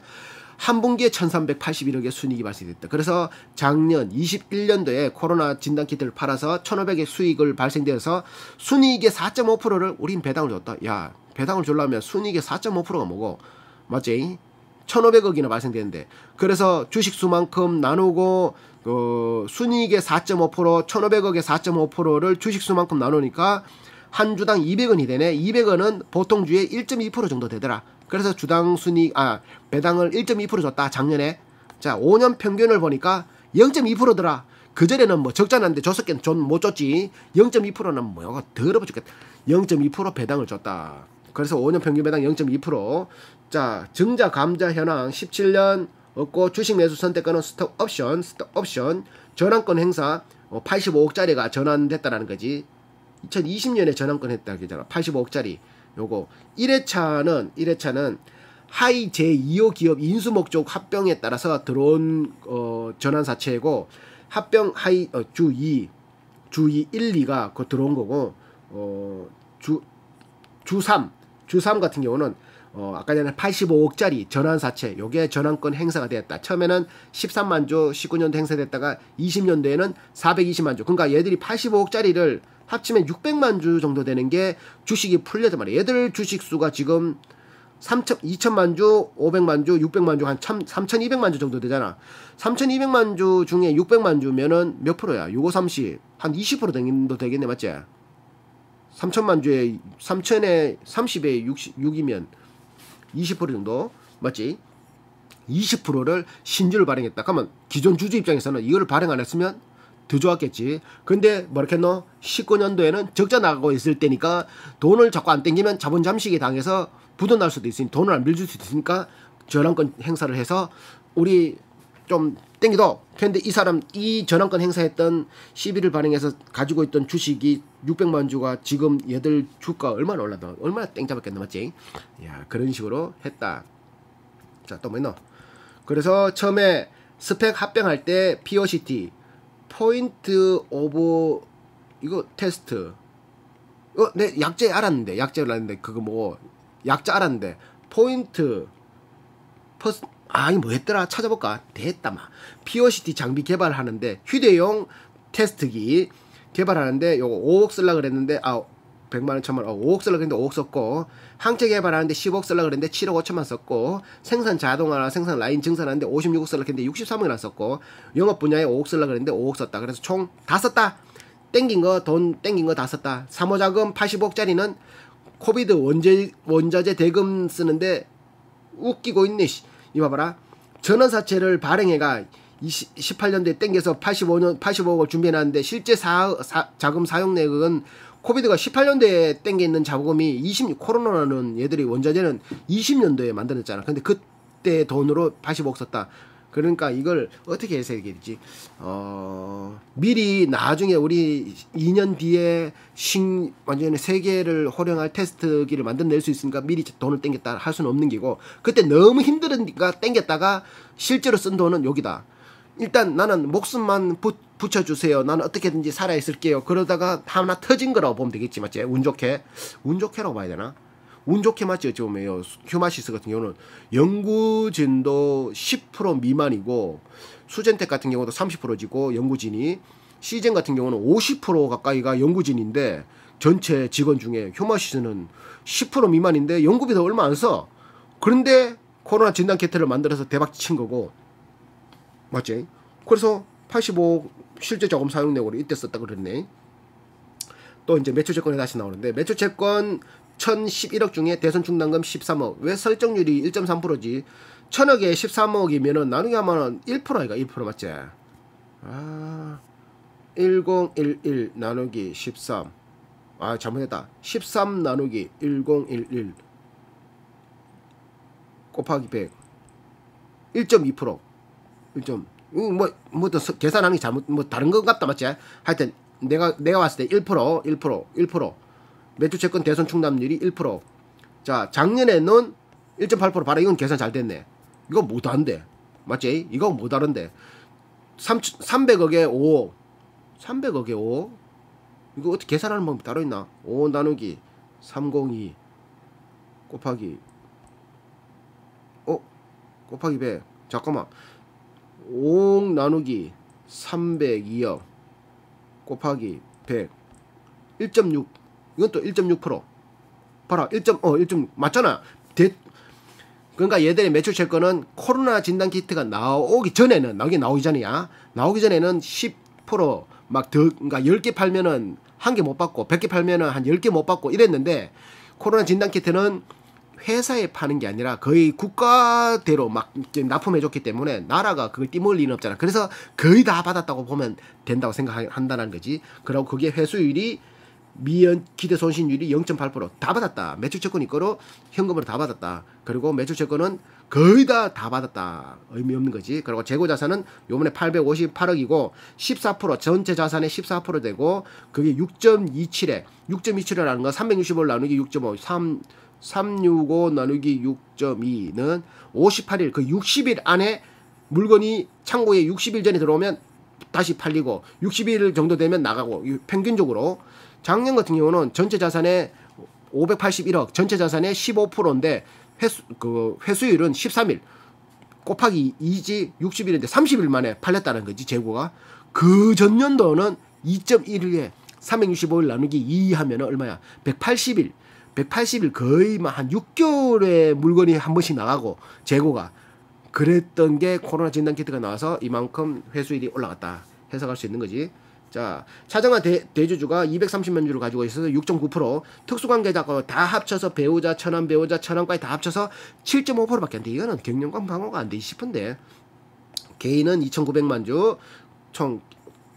한 분기에 1381억의 순이익이 발생됐다. 그래서 작년 21년도에 코로나 진단키트를 팔아서 1500의 수익을 발생되어서 순이익의 4.5%를 우린 배당을 줬다. 야, 배당을 주려면 순이익의 4.5%가 뭐고? 맞지? 1500억이나 발생되는데, 그래서 주식수만큼 나누고 순이익의 4.5%, 1500억의 4.5%를 주식수만큼 나누니까 한 주당 200원이 되네. 200원은 보통 주에 1.2% 정도 되더라. 그래서 주당 순이익 배당을 1.2% 줬다 작년에. 자, 5년 평균을 보니까 0.2%더라. 그전에는 뭐 적자났는데 줬었겠는 못 줬지. 0.2%는 뭐야 더러워 죽겠다. 0.2% 배당을 줬다. 그래서 5년 평균 배당 0.2%. 자, 증자 감자 현황 17년 없고 주식 매수 선택권은 스톡 옵션 전환권 행사 85억짜리가 전환됐다라는 거지. 2020년에 전환권 했다 그러잖아. 85억짜리. 요거 1회차는 하이 제2호 기업 인수 목적 합병에 따라서 들어온 전환사채고, 합병 하이 주 2, 1, 2가 그 들어온 거고, 주 3 같은 경우는 아까 전에 85억짜리 전환사채 요게 전환권 행사가 되었다. 처음에는 13만 주 19년도 행사됐다가 20년도에는 420만 주. 그러니까 얘들이 85억짜리를 합치면 600만 주 정도 되는 게 주식이 풀렸단 말이야. 얘들 주식 수가 지금 2천만 주, 500만 주, 600만 주, 한 3,200만 주 정도 되잖아. 3,200만 주 중에 600만 주면은 몇 프로야? 6530, 한 20% 정도 되겠네, 맞지? 3천만 주에 3천에 30에 6이면 20% 정도, 맞지? 20%를 신주를 발행했다. 그러면 기존 주주 입장에서는 이거를 발행 안 했으면 더 좋았겠지. 근데 뭐랬겠노? 19년도에는 적자 나가고 있을 때니까 돈을 자꾸 안 땡기면 자본 잠식에 당해서 부도날 수도 있으니 돈을 안 빌줄 수도 있으니까 전환권 행사를 해서 우리 좀 땡기도. 근데 이 사람 이 전환권 행사했던 11일 발행해서 가지고 있던 주식이 600만 주가 지금 얘들 주가 얼마나 올랐나, 얼마나 땡 잡았겠나, 맞지? 야, 그런 식으로 했다. 자, 또 뭐 있노? 그래서 처음에 스펙 합병할 때 POCT 포인트 오브 이거 테스트. 내 약재 알았는데, 약재를 알았는데 그거 뭐 약자 알았는데 포인트 퍼스 이거 뭐였더라, 찾아볼까. 됐다. 막 POCT 장비 개발하는데 휴대용 테스트기 개발하는데 요거 5억 쓸라 그랬는데 100만원 1000만원 5억 쓸라 그랬는데 5억 썼고, 항체 개발하는데 10억 쓸라 그랬는데 7억 5천만 썼고, 생산 자동화나 생산 라인 증산하는데 56억 쓸라 그랬는데 63억이나 썼고, 영업 분야에 5억 쓸라 그랬는데 5억 썼다. 그래서 총 다 썼다. 돈 땡긴 거 다 썼다. 사모자금 85억짜리는 코비드 원자재 대금 쓰는데 웃기고 있네. 이거 봐봐라. 전원사채를 발행해가 18년도에 땡겨서 85억을 준비해놨는데 실제 자금 사용 내역은 코비드가 18년도에 땡겨 있는 자금이 코로나는 얘들이 원자재는 20년도에 만들었잖아. 근데 그때 돈으로 85억 썼다. 그러니까 이걸 어떻게 해석해야 되지? 미리 나중에 우리 2년 뒤에 완전히 세계를 호령할 테스트기를 만들어낼 수 있으니까 미리 돈을 땡겼다 할 수는 없는 기고, 그때 너무 힘들으니까 땡겼다가 실제로 쓴 돈은 여기다. 일단 나는 목숨만 붙여주세요. 나는 어떻게든지 살아있을게요. 그러다가 하나 터진 거라고 보면 되겠지, 맞지? 운 좋게라고 봐야 되나? 운 좋게 맞지? 어찌 보면 휴마시스 같은 경우는 연구진도 10% 미만이고, 수젠텍 같은 경우도 30%지고 연구진이, 시젠 같은 경우는 50% 가까이가 연구진인데 전체 직원 중에 휴마시스는 10% 미만인데 연구비도 얼마 안 써. 그런데 코로나 진단 키트를 만들어서 대박 친 거고, 맞지? 그래서 85 실제 자금 사용 내역으로 이때 썼다 그랬네. 또 이제 매출채권에 다시 나오는데, 매출채권 1011억 중에 대손 충당금 13억. 왜 설정률이 1.3%지? 1000억에 13억이면은 나누기 하면은 1%아이가 1% 맞지? 1011 나누기 13. 잘못했다. 13 나누기 1011 곱하기 100. 1.2%. 1뭐 또 계산하는 게 잘못, 뭐 다른 것 같다, 맞지? 하여튼 내가 봤을 때 1%. 매출채권 대손 충당률이 1%. 자, 작년에는 1.8%. 봐라, 이건 계산 잘 됐네. 이거 못하는데, 맞지? 이거 못하는데 300억에 5억. 300억에 5억? 이거 어떻게 계산하는 방법이 따로 있나? 5 나누기 302 곱하기 곱하기 100. 잠깐만. 5억 나누기 302억 곱하기 100. 1.6. 이건 또 1.6%. 봐라. 1.6 맞잖아. 그러니까 얘들의 매출 채권은 코로나 진단 키트가 나오기 전에는, 나오기 전이야. 나오기 전에는 10% 막 더, 그러니까 10개 팔면은 1개 못 받고 100개 팔면은 한 10개 못 받고 이랬는데, 코로나 진단 키트는 회사에 파는 게 아니라 거의 국가대로 막 납품해줬기 때문에 나라가 그걸 띠몰 리는 없잖아. 그래서 거의 다 받았다고 보면 된다고 생각한다는 거지. 그리고 그게 회수율이 기대 손실률이 0.8%. 다 받았다. 매출채권 이거로 현금으로 다 받았다. 그리고 매출채권은 거의 다 받았다. 의미 없는 거지. 그리고 재고자산은 요번에 858억이고 14% 전체 자산의 14% 되고, 그게 6.27에 6.27이라는 건 365를 나누기 6.5 365 나누기 6.2는 58일, 그 60일 안에 물건이 창고에 60일 전에 들어오면 다시 팔리고 60일 정도 되면 나가고, 평균적으로. 작년 같은 경우는 전체 자산의 581억, 전체 자산의 15%인데 회수율은 13일 곱하기 2지 60일인데 30일 만에 팔렸다는 거지, 재고가. 그 전년도는 2.1일에 365일 나누기 2 하면은 얼마야? 180일. 180일 거의 한 6개월에 물건이 한 번씩 나가고, 재고가. 그랬던 게 코로나 진단 키트가 나와서 이만큼 회수율이 올라갔다 해석할 수 있는 거지. 자, 차정화 대주주가 230만 주를 가지고 있어서 6.9%, 특수관계자가 다 합쳐서 배우자, 천안 배우자, 천안까지 다 합쳐서 7.5%밖에 안 돼. 이거는 경영권 방어가 안 돼 싶은데, 개인은 2,900만 주, 총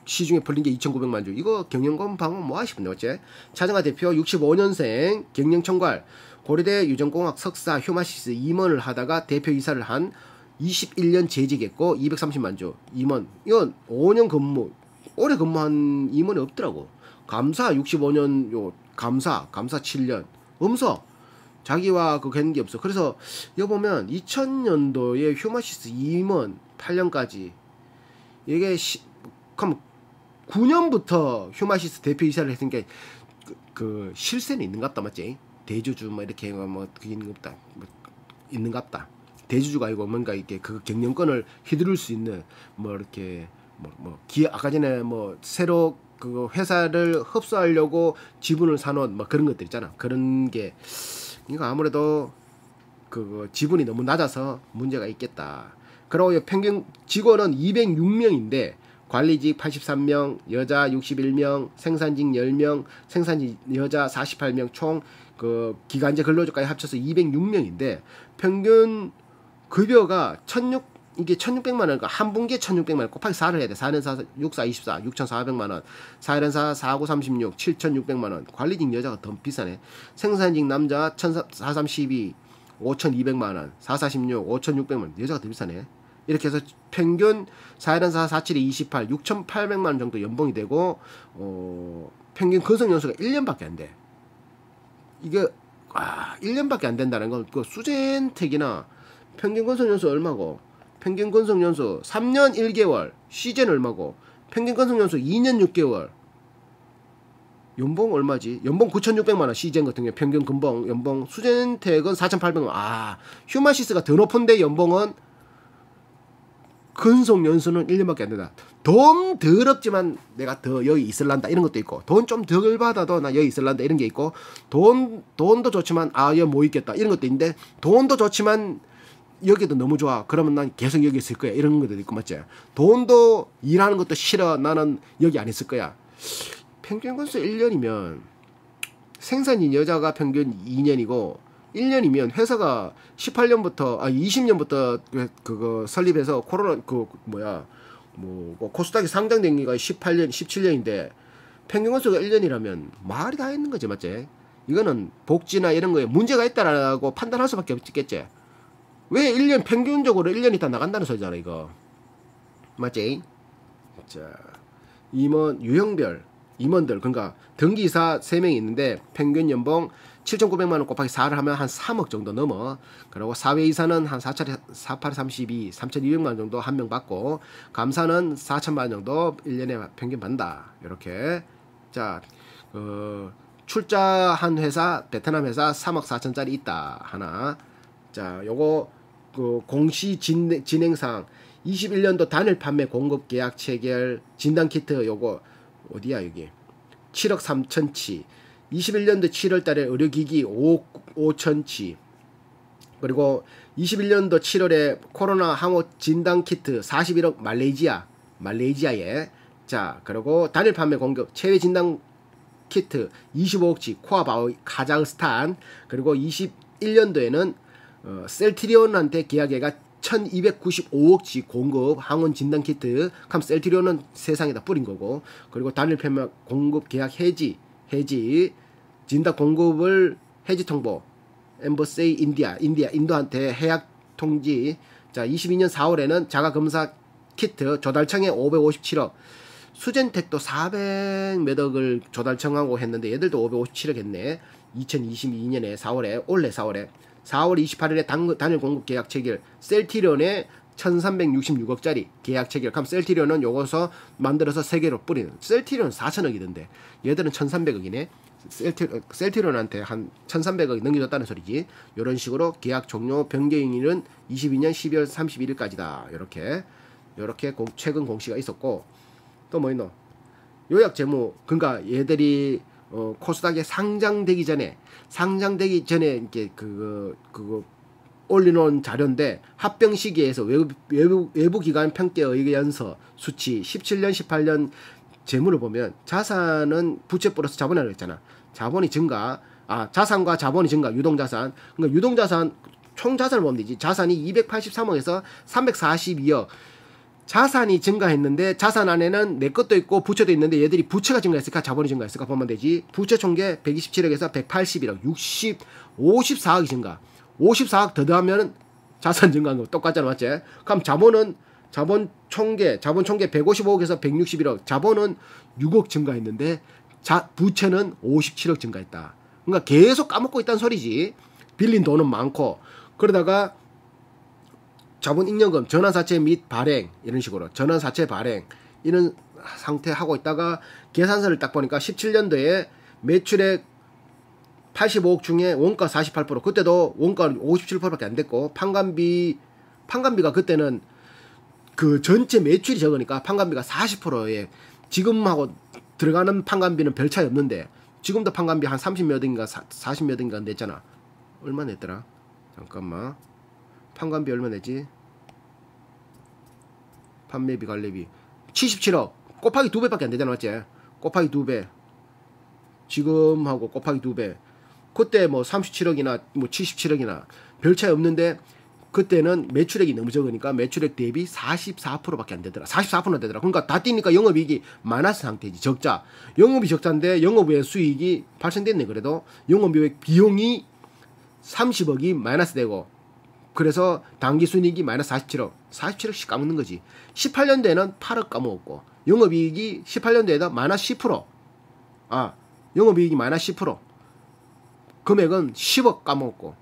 시중에 풀린 게 2,900만 주. 이거 경영권 방어 뭐하 싶은데, 어째? 차정화 대표 65년생 경영청괄, 고려대 유전공학 석사 휴마시스 임원을 하다가 대표이사를 한 21년 재직했고 230만 주. 임원 이건 5년 근무 오래 근무한 임원이 없더라고. 감사 65년 요 감사 7년 없어. 자기와 그 관계 없어. 그래서 여기 보면 2000년도에 휴마시스 임원 8년까지 이게 그럼 9년부터 휴마시스 대표이사를 했으니까 그 실세는 있는갑다 맞지? 대주주 뭐 이렇게 뭐 그게 있는갑다. 뭐 있는갑다. 대주주가 아니고 뭔가 이렇게 그 경영권을 휘두를 수 있는 뭐 이렇게 뭐 기업 아까 전에 뭐 새로 그 회사를 흡수하려고 지분을 사놓은 뭐 그런 것들 있잖아. 그런 게 이거 아무래도 그 지분이 너무 낮아서 문제가 있겠다. 그리고 평균 직원은 206명인데 관리직 83명, 여자 61명, 생산직 10명, 생산직 여자 48명, 총 그 기간제 근로자까지 합쳐서 206명인데 평균 급여가 이게 1,600만 원, 그러니까 한 분기에 1,600만 원 곱하기 4를 해야 돼. 4는 4, 6, 4, 24, 6,400만 원. 4는 4, 4, 9, 36, 7,600만 원. 관리직 여자가 더 비싸네. 생산직 남자 432, 5,200만 원. 4, 46, 5,600만 원. 여자가 더 비싸네. 이렇게 해서 평균 4는 4, 4, 7이 28, 6,800만 원 정도 연봉이 되고 평균 근속 연수가 1년밖에 안 돼. 이게 1년밖에 안 된다는 건 그 수젠택이나 평균 근속 연수 얼마고? 평균 근속 연수 3년 1개월, 시즌 얼마고? 평균 근속 연수 2년 6개월. 연봉 얼마지? 연봉 9,600만 원 시즌 같은 경우 평균 근봉 연봉 수젠택은 4,800만 원. 휴마시스가 더 높은데 연봉은 근속 연수는 1년밖에 안 된다. 돈 더럽지만 내가 더 여기 있을란다 이런 것도 있고 돈 좀 덜 받아도 나 여기 있을란다 이런 게 있고 돈도 좋지만 여기 못 있겠다 이런 것도 있는데 돈도 좋지만 여기도 너무 좋아 그러면 난 계속 여기 있을 거야 이런 것도 있고 맞지? 돈도 일하는 것도 싫어 나는 여기 안 있을 거야. 평균 근속 1년이면 생산인 여자가 평균 2년이고 1년이면 회사가 18년부터 20년부터 그거 설립해서 코로나 코스닥이 상장된 게가 18년 17년인데 평균 근속가 1년이라면 말이 다 있는 거지 맞지? 이거는 복지나 이런 거에 문제가 있다라고 판단할 수밖에 없겠지. 왜 1년 평균적으로 1년 있다 나간다는 소리잖아 이거 맞지? 자 유형별 임원들 그러니까 등기이사 3명이 있는데 평균 연봉 7,900만 원 곱하기 4를 하면 한 3억 정도 넘어. 그리고 사회이사는 한 4,8 32, 3,200만 원 정도 한 명 받고 감사는 4,000만 원 정도 1년에 평균 받는다. 이렇게 자 출자한 회사 베트남 회사 3억 4천짜리 있다 하나. 자 요거 그 공시 진행상 21년도 단일 판매 공급 계약 체결 진단키트 요거 어디야 여기 7억 3천치 21년도 7월달에 의료기기 5천치 그리고 21년도 7월에 코로나 항원 진단키트 41억 말레이시아에 자 그리고 단일 판매 공급 체외 진단키트 25억치 코아바오 카자흐스탄 그리고 21년도에는 셀트리온한테 계약해가 1295억치 공급 항원 진단키트 그럼 셀트리온은 세상에다 뿌린 거고 그리고 단일 판매 공급 계약 해지 진단 공급을 해지 통보 엠버세이 인도한테 해약 통지. 자 22년 4월에는 자가 검사 키트 조달청에 557억 수젠택도 400 몇 억을 조달청하고 했는데 얘들도 557억 했네. 2022년에 4월에 올해 4월 28일에 단일 공급 계약 체결 셀티리온에 1366억짜리 계약 체결. 그럼 셀티리온은 요거서 만들어서 세계로 뿌리는 셀티리온은 4천억이던데 얘들은 1300억이네. 셀티리온한테 한 1300억이 넘겨줬다는 소리지. 요런 식으로 계약 종료 변경일은 22년 12월 31일까지다. 요렇게 최근 공시가 있었고 또 뭐 있노? 요약 재무 그러니까 얘들이 코스닥에 상장되기 전에 이렇게 그거 올려놓은 자료인데 합병 시기에서 외부 기관 평가 의견서 수치 17년 18년 재물을 보면 자산은 부채 플러스 자본이라고 했잖아. 자본이 증가 자산과 자본이 증가 유동자산 그러니까 유동자산 총 자산을 보면 되지. 자산이 283억에서 342억 자산이 증가했는데 자산 안에는 내 것도 있고 부채도 있는데 얘들이 부채가 증가했을까 자본이 증가했을까 보면 되지. 부채 총계 127억에서 181억 54억이 증가 54억 더 더하면 자산 증가한 거 똑같잖아, 맞지? 그럼 자본 총계 155억에서 161억, 자본은 6억 증가했는데 부채는 57억 증가했다. 그러니까 계속 까먹고 있다는 소리지. 빌린 돈은 많고. 그러다가 자본잉여금 전환사채 및 발행, 이런 식으로 전환사채 발행 이런 상태 하고 있다가 계산서를 딱 보니까 17년도에 매출액 85억 중에 원가 48%, 그때도 원가 57%밖에 안 됐고, 판관비가 그때는 그 전체 매출이 적으니까 판관비가 40%에, 지금하고 들어가는 판관비는 별 차이 없는데, 지금도 판관비 한 30몇 억인가 40몇 억인가 냈잖아. 얼마 냈더라? 잠깐만. 판관비 얼마 내지? 판매비, 관리비 77억 곱하기 2배밖에 안 되잖아, 맞지? 곱하기 2배, 지금하고 곱하기 2배. 그때 뭐 37억이나 뭐 77억이나 별 차이 없는데, 그때는 매출액이 너무 적으니까 매출액 대비 44%밖에 안 되더라. 44%나 되더라. 그러니까 다 뛰니까 영업이익이 마이너스 상태지. 적자. 영업이 적자인데 영업외 수익이 발생됐네. 그래도 영업외 비용이 30억이 마이너스 되고, 그래서 당기순이익이 마이너스 47억. 47억씩 까먹는 거지. 18년도에는 8억 까먹었고, 영업이익이 18년도에다 마이너스 10%. 영업이익이 마이너스 10%. 금액은 10억 까먹었고,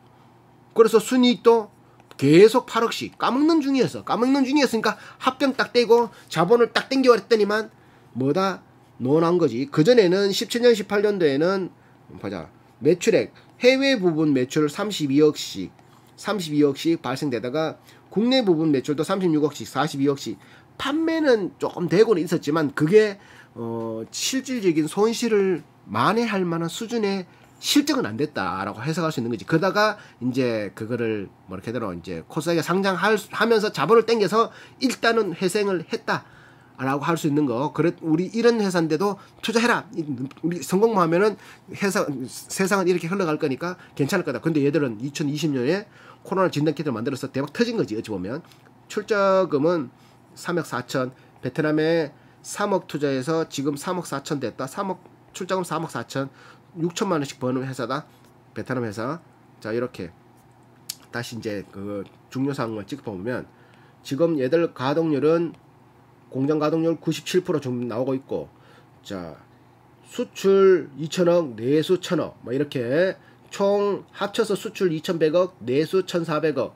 그래서 순이익도 계속 8억씩 까먹는 중이었으니까 합병 딱 떼고 자본을 딱 땡겨 했더니만 뭐다 논한 거지. 그전에는 17년 18년도에는 보자, 매출액 해외 부분 매출 32억씩 발생되다가 국내 부분 매출도 36억씩 42억씩 판매는 조금 되고는 있었지만, 그게 실질적인 손실을 만회할 만한 수준의 실적은 안 됐다라고 해석할 수 있는 거지. 그러다가 이제 그거를 뭐렇게 되노, 이제 코스닥에 상장하면서 자본을 땡겨서 일단은 회생을 했다라고 할 수 있는 거. 그래, 우리 이런 회사인데도 투자해라. 우리 성공만 하면은 세상은 이렇게 흘러갈 거니까 괜찮을 거다. 근데 얘들은 2020년에 코로나 진단키트를 만들어서 대박 터진 거지. 어찌 보면 출자금은 3억 4천, 베트남에 3억 투자해서 지금 3억 4천 됐다. 출자금 3억 4천, 6천만 원씩 버는 회사다. 베트남 회사. 자, 이렇게 다시 이제 그 중요사항만 찍어보면, 지금 얘들 가동률은 공장 가동률 97% 좀 나오고 있고, 자, 수출 2천억, 내수 1천억, 뭐 이렇게 총 합쳐서 수출 2,100억, 내수 1,400억,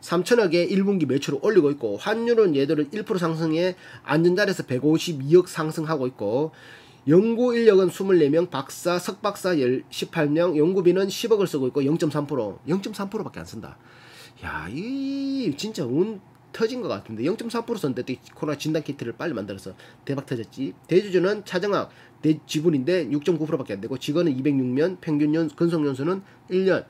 3천억에 1분기 매출을 올리고 있고, 환율은 얘들은 1% 상승에 안전자리에서 152억 상승하고 있고, 연구 인력은 24명, 박사, 석박사 18명, 연구비는 10억을 쓰고 있고 0.3%밖에 안 쓴다. 야, 이 진짜 운 터진 것 같은데 0.3% 썼는데 코로나 진단키트를 빨리 만들어서 대박 터졌지. 대주주는 차정학 지분인데 6.9%밖에 안 되고, 직원은 206명, 평균 근속연수는 1년,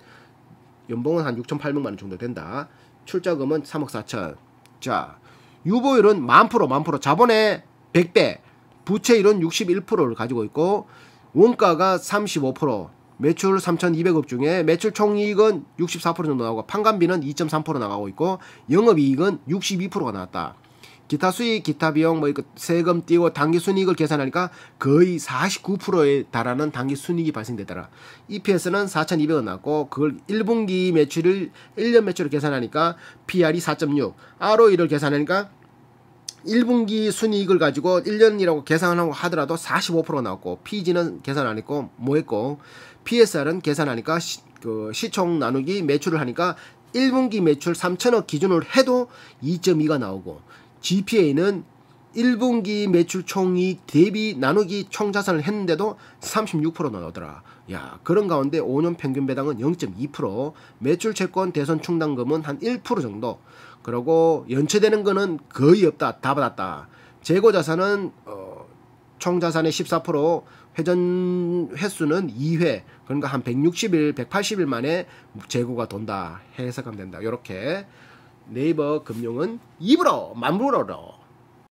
연봉은 한 6,800만 원 정도 된다. 출자금은 3억 4천. 자, 유보율은 만 프로, 자본의 100배, 부채율은 61%를 가지고 있고, 원가가 35%, 매출 3,200억 중에 매출 총이익은 64% 정도 나오고, 판관비는 2.3% 나가고 있고, 영업이익은 62%가 나왔다. 기타 수익, 기타 비용, 뭐 이거 세금 띄고 당기순이익을 계산하니까 거의 49%에 달하는 당기순이익이 발생되더라. EPS는 4,200원 나왔고, 그걸 1분기 매출을 1년 매출을 계산하니까 PR이 4.6, ROE를 계산하니까 1분기 순이익을 가지고 1년이라고 계산하고 하더라도 45%가 나왔고, PG는 계산 안 했고 뭐 했고, PSR은 계산하니까 시총 나누기 매출을 하니까 1분기 매출 3천억 기준으로 해도 2.2가 나오고, GPA는 1분기 매출 총이익 대비 나누기 총자산을 했는데도 36% 나오더라. 야, 그런 가운데 5년 평균 배당은 0.2%, 매출 채권 대손 충당금은 한 1% 정도, 그리고 연체되는 거는 거의 없다. 다 받았다. 재고 자산은 총자산의 14%, 회전 횟수는 2회, 그러니까 한 160일, 180일 만에 재고가 돈다 해석하면 된다. 이렇게 네이버 금융은 입으로 만물어로